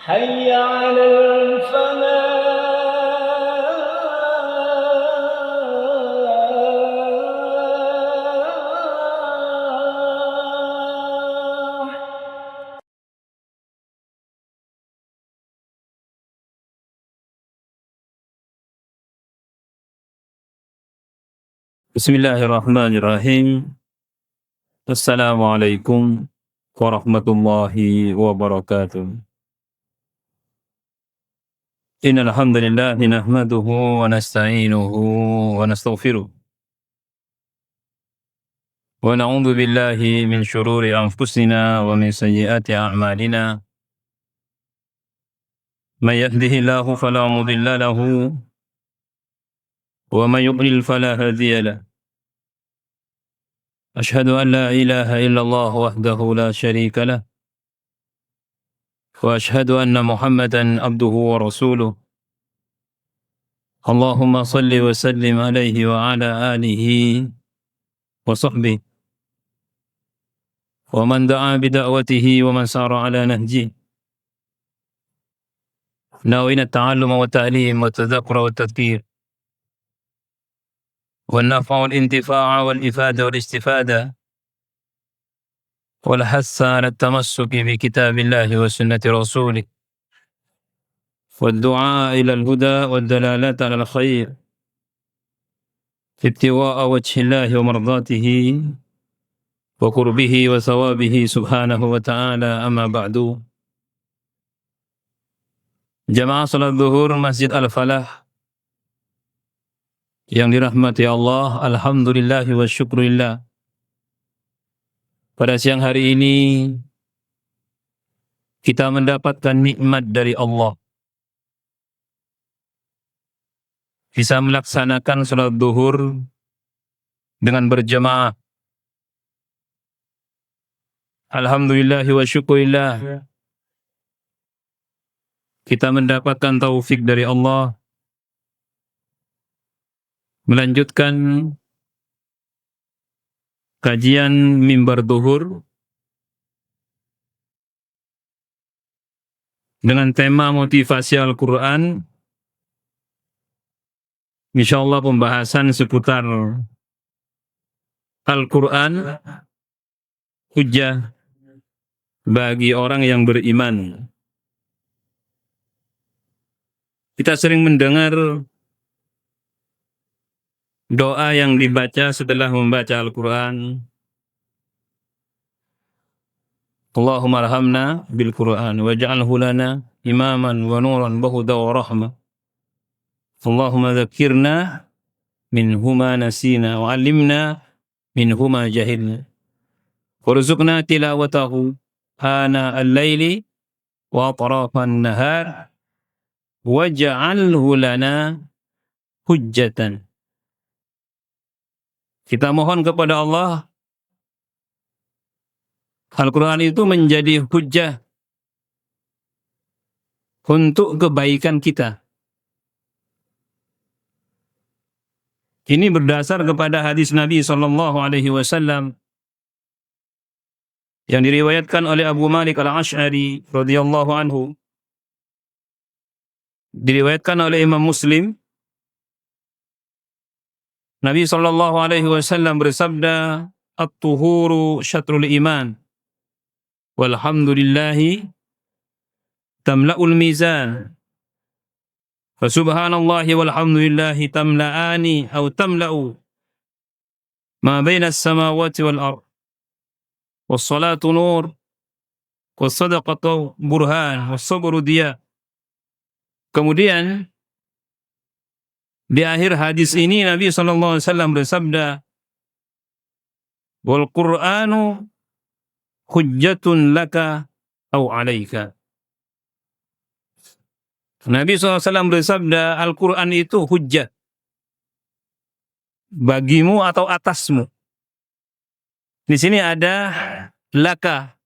حي على الفلاح. Bismillahirrahmanirrahim. Assalamualaikum warahmatullahi wabarakatuh. Innal hamdalillah nahmaduhu wa nasta'inuhu wa nastaghfiruh. Wa na'udzu billahi min syururi anfusina wa min sayyiati a'malina. May yahdihillahu fala mudilla lahu wa may yudlil fala hadiya lahu. أشهد أن لا إله إلا الله وحده لا شريك له وأشهد أن محمدا عبده ورسوله اللهم صل وسلم عليه وعلى آله وصحبه ومن دعا بدعوته ومن سار على نهجه ناوينا التعلم والتعليم والتذكر والتذكير والنفع والانتفاع والإفادة والاستفادة والحث على التمسك بكتاب الله وسنة رسوله والدعاء إلى الهدى والدلالة على الخير ابتغاء وجه الله ومرضاته وقربه وثوابه سبحانه وتعالى. أما بعد. Jamaah salat zuhur Masjid Al-Falah yang dirahmati Allah, alhamdulillah wa syukurillah. Pada siang hari ini kita mendapatkan nikmat dari Allah. Bisa melaksanakan salat zuhur dengan berjamaah. Alhamdulillah wa syukurillah. Kita mendapatkan taufik dari Allah melanjutkan kajian mimbar zuhur dengan tema motivasi Al-Quran. Insyaallah pembahasan seputar Al-Quran hujjah bagi orang yang beriman. Kita sering mendengar doa yang dibaca setelah membaca Al-Quran. Allahumma arhamna bil Quran waj'alhu lana imaman wa nuran wa huda wa rahmah. Allahumma dzakirna minhuma nasina wa 'allimna minhuma jahilna. Warzuqna tilawatahu ana al-laili wa atrafan nahar waj'alhu lana hujjatan. Kita mohon kepada Allah Al-Quran itu menjadi hujjah untuk kebaikan kita. Ini berdasar kepada hadis Nabi SAW yang diriwayatkan oleh Abu Malik Al-Ash'ari radhiyallahu anhu, diriwayatkan oleh Imam Muslim. Nabi SAW bersabda, "At-tuhuru syatrul iman, walhamdulillahi tamla'ul mizan, fasubhanallahi walhamdulillahi tamla'ani atau tamla'u ma baina as-samawati wal ard, was-salatu nur, was-sadaqatu burhan, was-sabru diya." Kemudian di akhir hadis ini Nabi SAW bersabda, "Wal Qur'anu hujjatun laka au alaika." Nabi SAW bersabda, Al-Quran itu hujjah bagimu atau atasmu. Di sini ada laka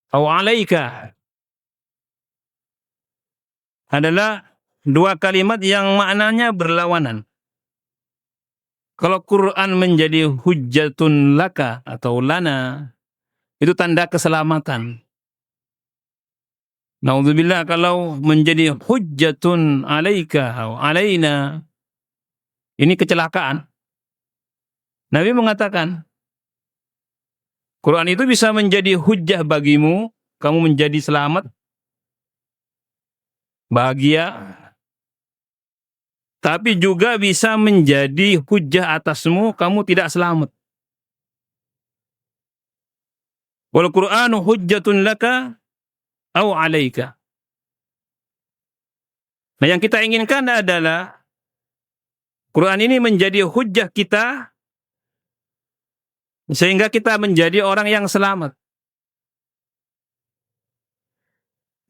au alaika. Adalah dua kalimat yang maknanya berlawanan. Kalau Quran menjadi hujjatun laka atau lana, itu tanda keselamatan. Naudzubillah kalau menjadi hujjatun alaika atau alaina, ini kecelakaan. Nabi mengatakan, Quran itu bisa menjadi hujjah bagimu, kamu menjadi selamat, bahagia, tapi juga bisa menjadi hujjah atasmu, kamu tidak selamat. Wal Qur'anu hujjatun laka au alaika. Nah, yang kita inginkan adalah Quran ini menjadi hujjah kita sehingga kita menjadi orang yang selamat.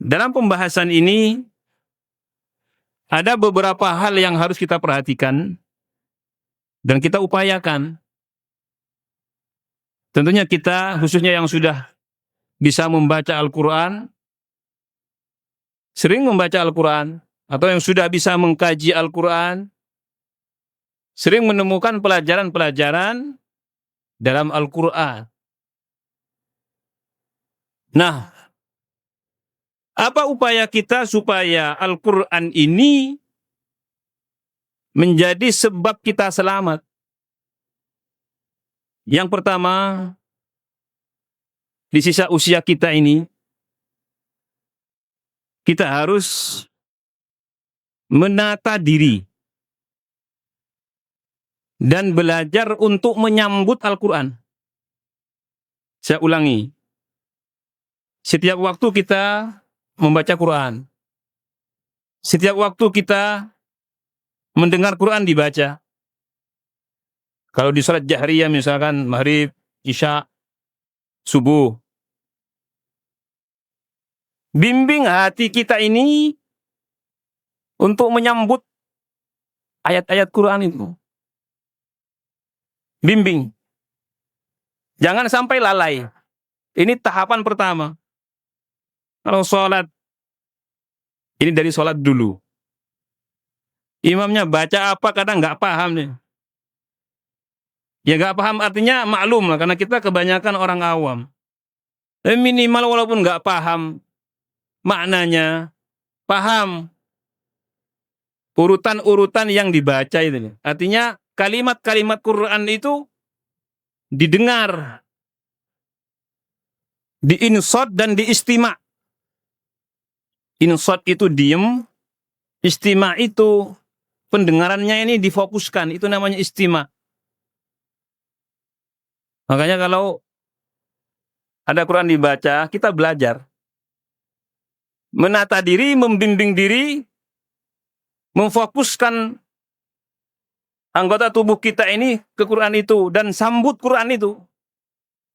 Dalam pembahasan ini ada beberapa hal yang harus kita perhatikan dan kita upayakan. Tentunya kita, khususnya yang sudah bisa membaca Al-Quran, sering membaca Al-Quran, atau yang sudah bisa mengkaji Al-Quran, sering menemukan pelajaran-pelajaran dalam Al-Quran. Nah, apa upaya kita supaya Al-Quran ini menjadi sebab kita selamat? Yang pertama, di sisa usia kita ini, kita harus menata diri dan belajar untuk menyambut Al-Quran. Saya ulangi, setiap waktu kita membaca Quran, setiap waktu kita mendengar Quran dibaca. Kalau di salat jahriyah misalkan maghrib, isya, subuh, bimbing hati kita ini untuk menyambut ayat-ayat Quran itu. Bimbing. Jangan sampai lalai. Ini tahapan pertama. Kalau sholat, ini dari sholat dulu. Imamnya baca apa kadang nggak paham nih. Ya nggak paham artinya maklum lah, karena kita kebanyakan orang awam. Tapi minimal walaupun nggak paham maknanya, paham urutan-urutan yang dibaca itu. Artinya kalimat-kalimat Quran itu didengar, diinsot dan diistima. Insot itu diem, istima itu pendengarannya ini difokuskan, itu namanya istima. Makanya kalau ada Quran dibaca, kita belajar. Menata diri, membimbing diri, memfokuskan anggota tubuh kita ini ke Quran itu, dan sambut Quran itu.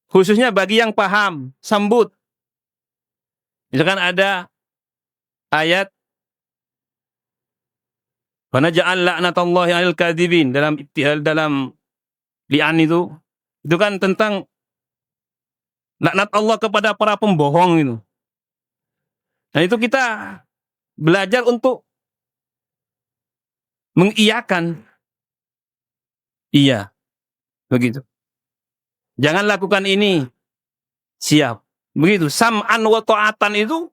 Khususnya bagi yang paham, sambut. Misalkan ada ayat wa naj'al la'natallahi 'alal kadzibin dalam ibtihal, dalam li'an itu kan tentang laknat Allah kepada para pembohong itu. Nah, itu kita belajar untuk mengiyakan. Iya, begitu. Jangan lakukan ini. Siap. Begitu. Sam'an wa ta'atan itu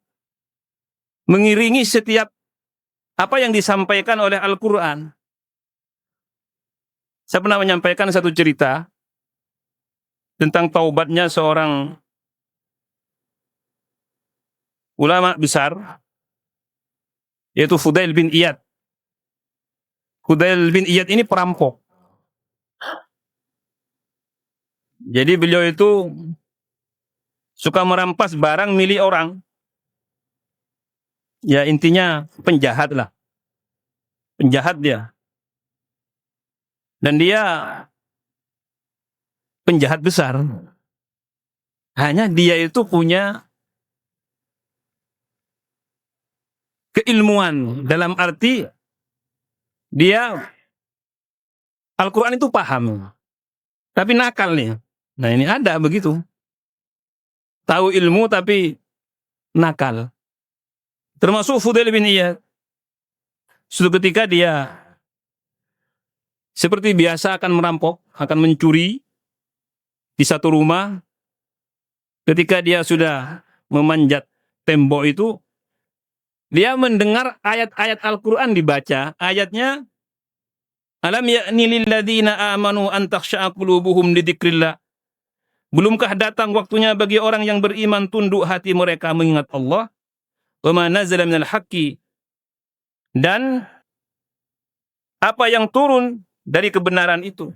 mengiringi setiap apa yang disampaikan oleh Al-Quran. Saya pernah menyampaikan satu cerita tentang taubatnya seorang ulama besar, yaitu Fudail bin Iyad. Fudail bin Iyad ini perampok. Jadi beliau itu suka merampas barang milik orang. Ya intinya penjahat lah. Penjahat dia. Dan dia penjahat besar. Hanya dia itu punya keilmuan, dalam arti dia Al-Quran itu paham, tapi nakal nih. Nah ini ada begitu. Tahu ilmu tapi nakal. Termasuk Fudail bin Iyad. Suatu ketika dia seperti biasa akan merampok, akan mencuri di satu rumah. Ketika dia sudah memanjat tembok itu, Dia mendengar ayat-ayat Al-Quran dibaca. Ayatnya, alam ya'ni lilladzina amanu an takhsha'a qulubuhum li dzikrillah. Belumkah datang waktunya bagi orang yang beriman tunduk hati mereka mengingat Allah? Wa ma nazala minal haqqi, dan apa yang turun dari kebenaran itu.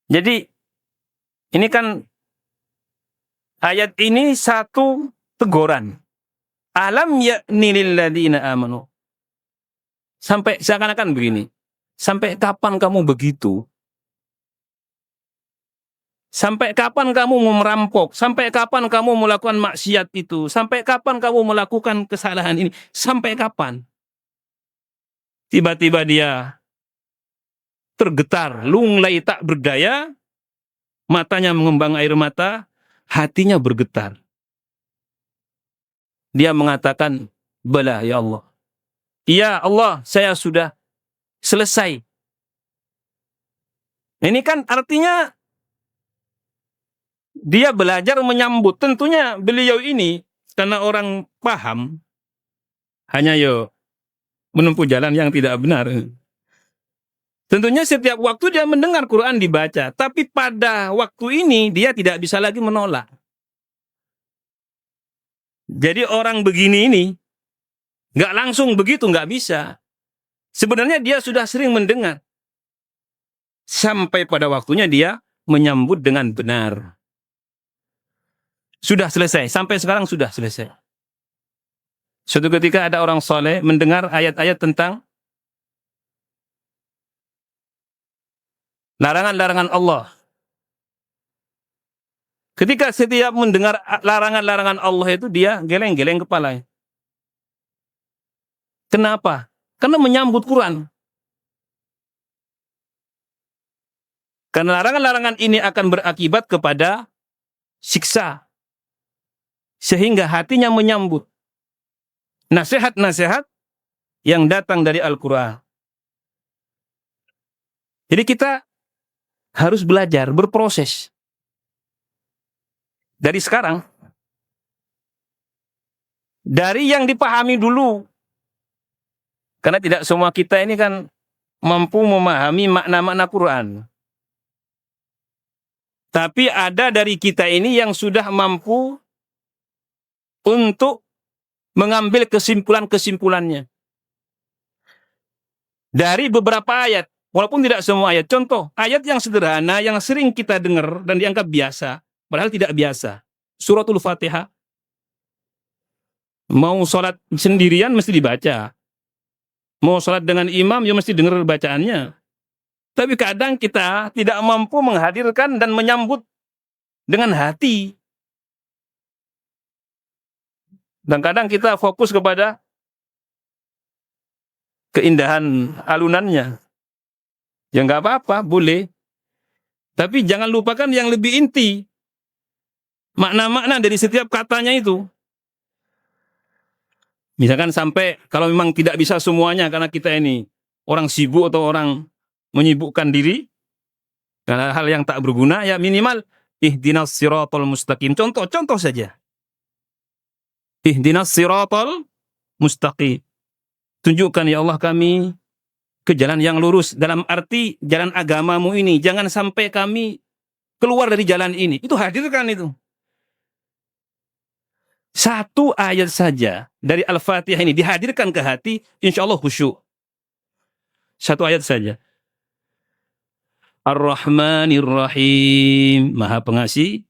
Jadi ini kan ayat ini satu teguran. Alam ya'ni lilladzina amanu. Sampai seakan-akan begini. Sampai kapan kamu begitu? Sampai kapan kamu mau merampok? Sampai kapan kamu melakukan maksiat itu? Sampai kapan kamu melakukan kesalahan ini? Sampai kapan? Tiba-tiba dia tergetar, lunglai tak berdaya, matanya mengembang air mata, hatinya bergetar. Dia mengatakan, bala ya Allah. Ya Allah, saya sudah selesai. Ini kan artinya dia belajar menyambut. Tentunya beliau ini, karena orang paham, hanya menempuh jalan yang tidak benar. Tentunya setiap waktu dia mendengar Quran dibaca. Tapi pada waktu ini dia tidak bisa lagi menolak. Jadi orang begini ini, nggak langsung begitu, nggak bisa. Sebenarnya dia sudah sering mendengar. Sampai pada waktunya dia menyambut dengan benar. Sudah selesai, sampai sekarang sudah selesai. Suatu ketika ada orang soleh mendengar ayat-ayat tentang larangan-larangan Allah. Ketika setiap mendengar larangan-larangan Allah itu dia geleng-geleng kepala. Kenapa? Karena menyambut Quran. Karena larangan-larangan ini akan berakibat kepada siksa. Sehingga hatinya menyambut nasihat-nasihat yang datang dari Al-Quran. Jadi kita harus belajar, berproses. Dari sekarang. Dari yang dipahami dulu. Karena tidak semua kita ini kan mampu memahami makna-makna Quran. Tapi ada dari kita ini yang sudah mampu untuk mengambil kesimpulan-kesimpulannya. Dari beberapa ayat, walaupun tidak semua ayat. Contoh, ayat yang sederhana, yang sering kita dengar dan dianggap biasa, padahal tidak biasa. Suratul Fatihah. Mau sholat sendirian mesti dibaca. Mau sholat dengan imam, ya mesti dengar bacaannya. Tapi kadang kita tidak mampu menghadirkan dan menyambut dengan hati. Dan kadang kita fokus kepada keindahan alunannya. Ya nggak apa-apa, boleh. Tapi jangan lupakan yang lebih inti. Makna-makna dari setiap katanya itu. Misalkan sampai, kalau memang tidak bisa semuanya, karena kita ini orang sibuk atau orang menyibukkan diri, karena hal yang tak berguna, ya minimal, ihdinas siratal mustaqim. Contoh saja. Ihdinas siratal mustaqim. Tunjukkan ya Allah kami ke jalan yang lurus. Dalam arti jalan agamamu ini. Jangan sampai kami keluar dari jalan ini. Itu hadirkan itu. Satu ayat saja dari Al-Fatihah ini dihadirkan ke hati, insya Allah khusyuk. Satu ayat saja. Ar-Rahmanir Rahim. Maha pengasih,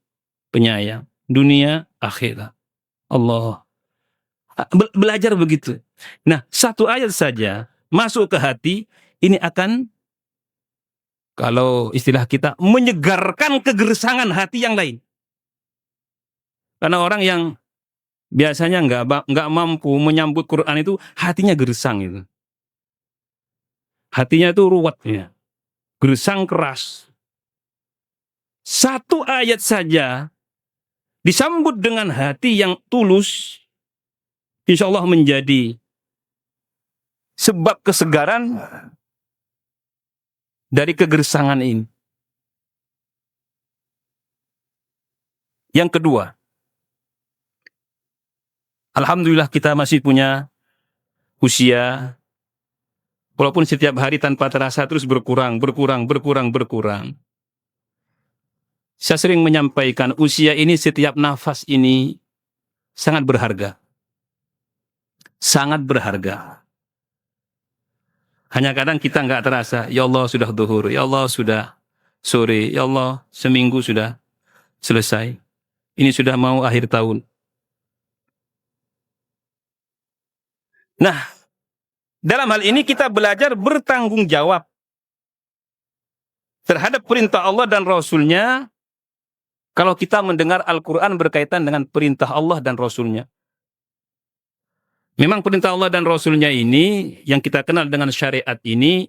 penyayang. Dunia, akhirat. Allah. Belajar begitu. Nah, satu ayat saja masuk ke hati, ini akan, kalau istilah kita, menyegarkan kegersangan hati yang lain. Karena orang yang biasanya nggak mampu menyambut Quran itu, hatinya gersang itu. Hatinya itu ruwet ya. Gersang keras. Satu ayat saja disambut dengan hati yang tulus, insya Allah menjadi sebab kesegaran dari kegersangan ini. Yang kedua, Alhamdulillah kita masih punya usia, walaupun setiap hari tanpa terasa terus berkurang. Saya sering menyampaikan usia ini, setiap nafas ini sangat berharga. Sangat berharga. Hanya kadang kita nggak terasa, ya Allah sudah duhur, ya Allah sudah sore, ya Allah seminggu sudah selesai. Ini sudah mau akhir tahun. Nah, dalam hal ini kita belajar bertanggung jawab terhadap perintah Allah dan Rasul-Nya. Kalau kita mendengar Al-Quran berkaitan dengan perintah Allah dan Rasul-Nya. Memang perintah Allah dan Rasul-Nya ini, yang kita kenal dengan syariat ini,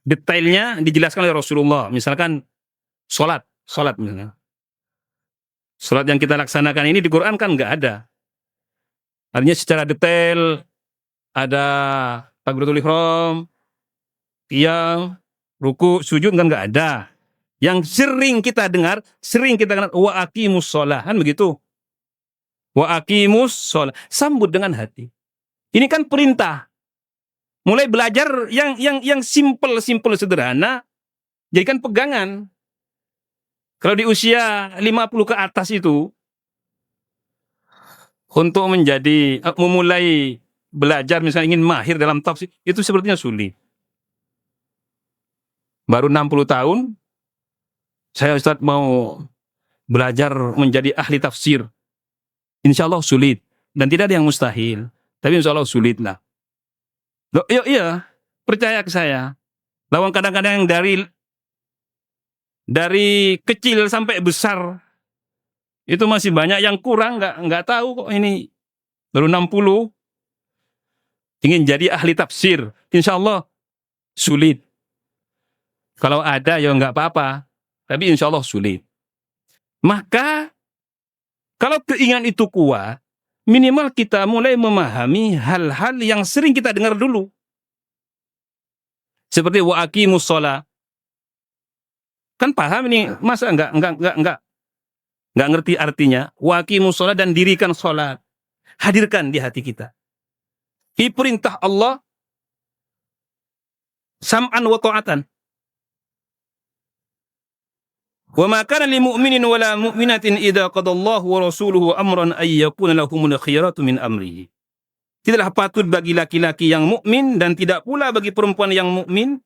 detailnya dijelaskan oleh Rasulullah. Misalkan sholat misalnya. Sholat yang kita laksanakan ini di Quran kan nggak ada. Artinya secara detail, ada takbiratul ihram, qiyam, ruku, sujud kan nggak ada. Yang sering kita dengar wa aqimus shalah, kan begitu. Wa aqimus shalah, sambut dengan hati. Ini kan perintah. Mulai belajar yang simple sederhana, jadikan pegangan. Kalau di usia 50 ke atas itu, untuk memulai belajar, misalnya ingin mahir dalam tafsir, itu sepertinya sulit. Baru 60 tahun, saya Ustaz mau belajar menjadi ahli tafsir. Insya Allah sulit. Dan tidak ada yang mustahil. Tapi insya Allah sulit lah. Loh, iya, percaya ke saya. Lawang kadang-kadang yang dari kecil sampai besar, itu masih banyak yang kurang, nggak tahu kok ini. Baru 60, ingin jadi ahli tafsir. Insya Allah sulit. Kalau ada ya nggak apa-apa. Tapi insya Allah sulit. Maka, kalau keinginan itu kuat, minimal kita mulai memahami hal-hal yang sering kita dengar dulu. Seperti wa aqimus shalah. Kan paham ini, masa enggak ngerti artinya. Wa aqimus shalah, dan dirikan sholat. Hadirkan di hati kita. Ini perintah Allah, sam'an wa ta'atan. Wa ma kana lil mu'minin wala mu'minatin idza qadallahu wa rasuluhu amran ay yakuna lahumul khiyaratu min amrihi. Tidaklah patut bagi laki-laki yang mukmin dan tidak pula bagi perempuan yang mukmin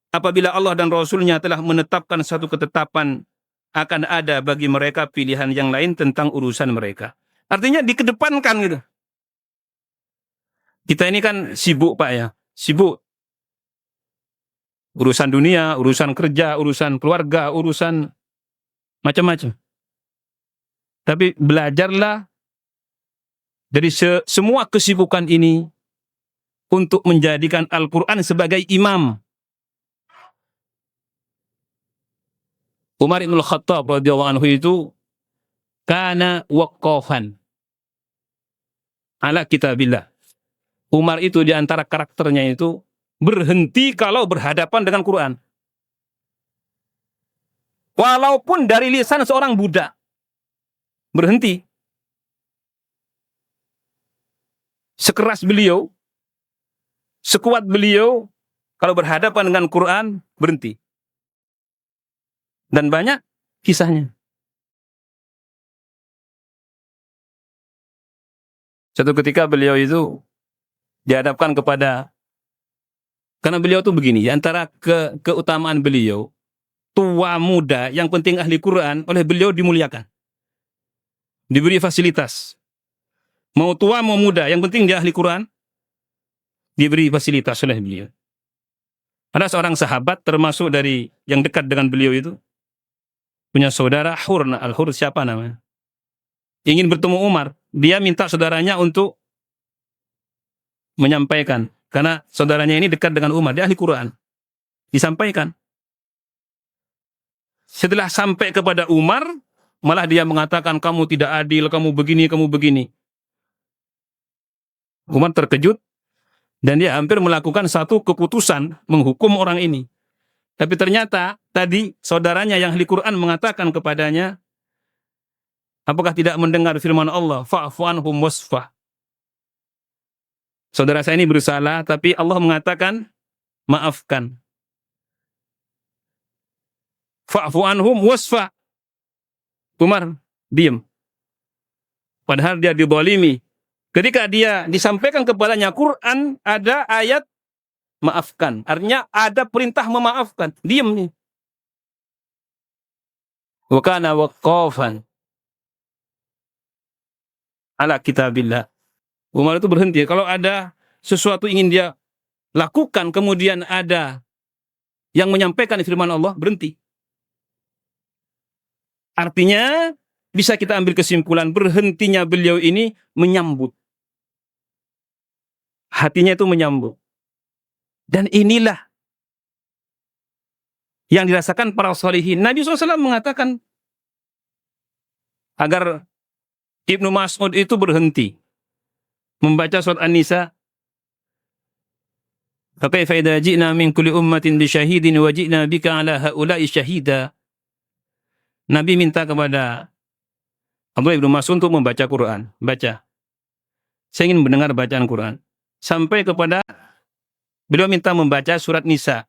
apabila Allah dan Rasul-Nya telah menetapkan satu ketetapan, akan ada bagi mereka pilihan yang lain tentang urusan mereka. Artinya dikedepankan gitu. Kita ini kan sibuk Pak ya, sibuk. Urusan dunia, urusan kerja, urusan keluarga, urusan macam-macam. Tapi belajarlah dari semua kesibukan ini untuk menjadikan Al-Quran sebagai imam. Umar ibn Khattab radhiyallahu anhu itu kana waqqafan ala kitabillah. Umar itu di antara karakternya itu berhenti kalau berhadapan dengan Quran. Walaupun dari lisan seorang budak. Berhenti. Sekeras beliau, sekuat beliau, kalau berhadapan dengan Quran, berhenti. Dan banyak kisahnya. Suatu ketika beliau itu dihadapkan kepada, karena beliau tuh begini, di antara keutamaan beliau, tua muda, yang penting ahli Quran, oleh beliau dimuliakan. Diberi fasilitas. Mau tua mau muda, yang penting dia ahli Quran, diberi fasilitas oleh beliau. Ada seorang sahabat termasuk dari yang dekat dengan beliau itu, punya saudara Hur, Al-Hur siapa namanya? Ingin bertemu Umar, dia minta saudaranya untuk menyampaikan. Karena saudaranya ini dekat dengan Umar, dia ahli Quran. Disampaikan. Setelah sampai kepada Umar, malah dia mengatakan, kamu tidak adil, kamu begini, kamu begini. Umar terkejut, dan dia hampir melakukan satu keputusan menghukum orang ini. Tapi ternyata tadi saudaranya yang ahli Quran mengatakan kepadanya, apakah tidak mendengar firman Allah, fa'fu anhum wasfah. Saudara saya ini bersalah, tapi Allah mengatakan, maafkan. Fa'fu anhum wasfa. Umar, diam. Padahal dia dizalimi. Ketika dia disampaikan kepadanya Quran, ada ayat maafkan. Artinya ada perintah memaafkan. Diam nih. Wa kana waqafan ala kitabillah. Umar itu berhenti. Kalau ada sesuatu ingin dia lakukan, kemudian ada yang menyampaikan firman Allah, berhenti. Artinya, bisa kita ambil kesimpulan, berhentinya beliau ini menyambut. Hatinya itu menyambut. Dan inilah yang dirasakan para sholihin. Nabi SAW mengatakan agar Ibnu Mas'ud itu berhenti membaca surat An-Nisa. Fakaifa idza ji'na min kulli ummatin bi syahidin wa ji'na bika 'ala haula'i syahida. Nabi minta kepada Abdullah bin Mas'ud untuk membaca Quran. Baca. Saya ingin mendengar bacaan Quran. Sampai kepada beliau minta membaca surat Nisa.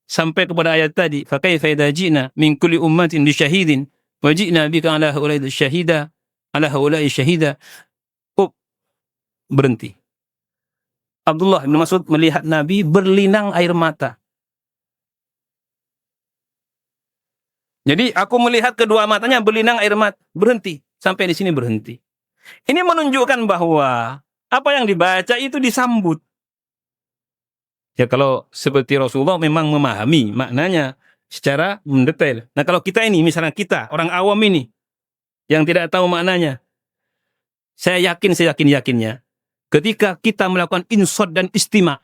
Sampai kepada ayat tadi. Fakaifa idza ji'na min kulli ummatin bi syahidin wa ji'na bika 'ala haula'i syahida. 'Ala haula'i syahida. Berhenti. Abdullah bin Mas'ud melihat Nabi berlinang air mata. Jadi aku melihat kedua matanya berlinang air mata. Berhenti. Sampai di sini berhenti. Ini menunjukkan bahwa apa yang dibaca itu disambut. Ya kalau seperti Rasulullah memang memahami maknanya secara mendetail. Nah kalau kita ini, misalnya kita, orang awam ini, yang tidak tahu maknanya, saya yakinnya, ketika kita melakukan insot dan istima,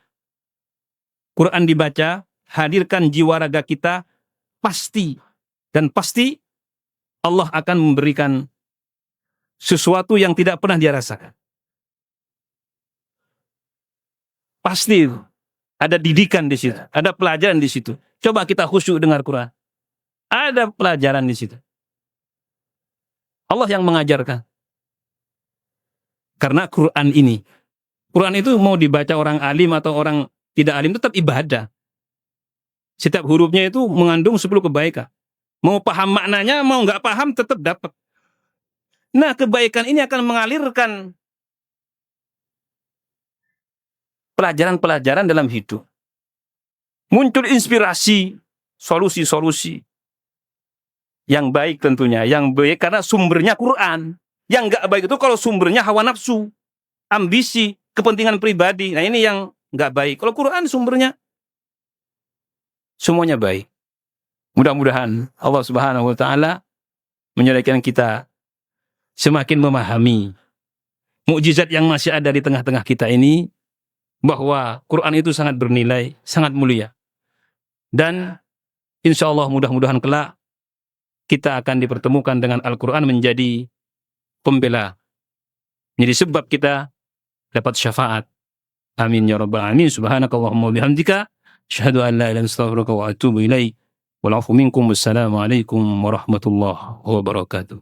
Quran dibaca, hadirkan jiwa raga kita, pasti Allah akan memberikan sesuatu yang tidak pernah dia rasakan. Pasti ada didikan di situ, ada pelajaran di situ. Coba kita khusyuk dengar Quran. Ada pelajaran di situ. Allah yang mengajarkan. Karena Quran itu mau dibaca orang alim atau orang tidak alim tetap ibadah. Setiap hurufnya itu mengandung 10 kebaikan. Mau paham maknanya, mau nggak paham tetap dapat. Nah, kebaikan ini akan mengalirkan pelajaran-pelajaran dalam hidup. Muncul inspirasi, solusi-solusi yang baik tentunya, yang baik karena sumbernya Quran. Yang nggak baik itu kalau sumbernya hawa nafsu, ambisi, kepentingan pribadi. Nah ini yang nggak baik. Kalau Quran sumbernya semuanya baik. Mudah-mudahan Allah Subhanahu wa Ta'ala menjadikan kita semakin memahami mukjizat yang masih ada di tengah-tengah kita ini, bahwa Quran itu sangat bernilai, sangat mulia. Dan insya Allah mudah-mudahan kelak kita akan dipertemukan dengan Al-Quran menjadi pembela, menjadi sebab kita dapat syafaat. Amin ya rabbal alamin. Subhanakallahumma bihamdika asyhadu an la ilaha illa anta astaghfiruka wa atubu ilaik. Wal 'afwu minkum. Wassalamu alaikum warahmatullahi wabarakatuh.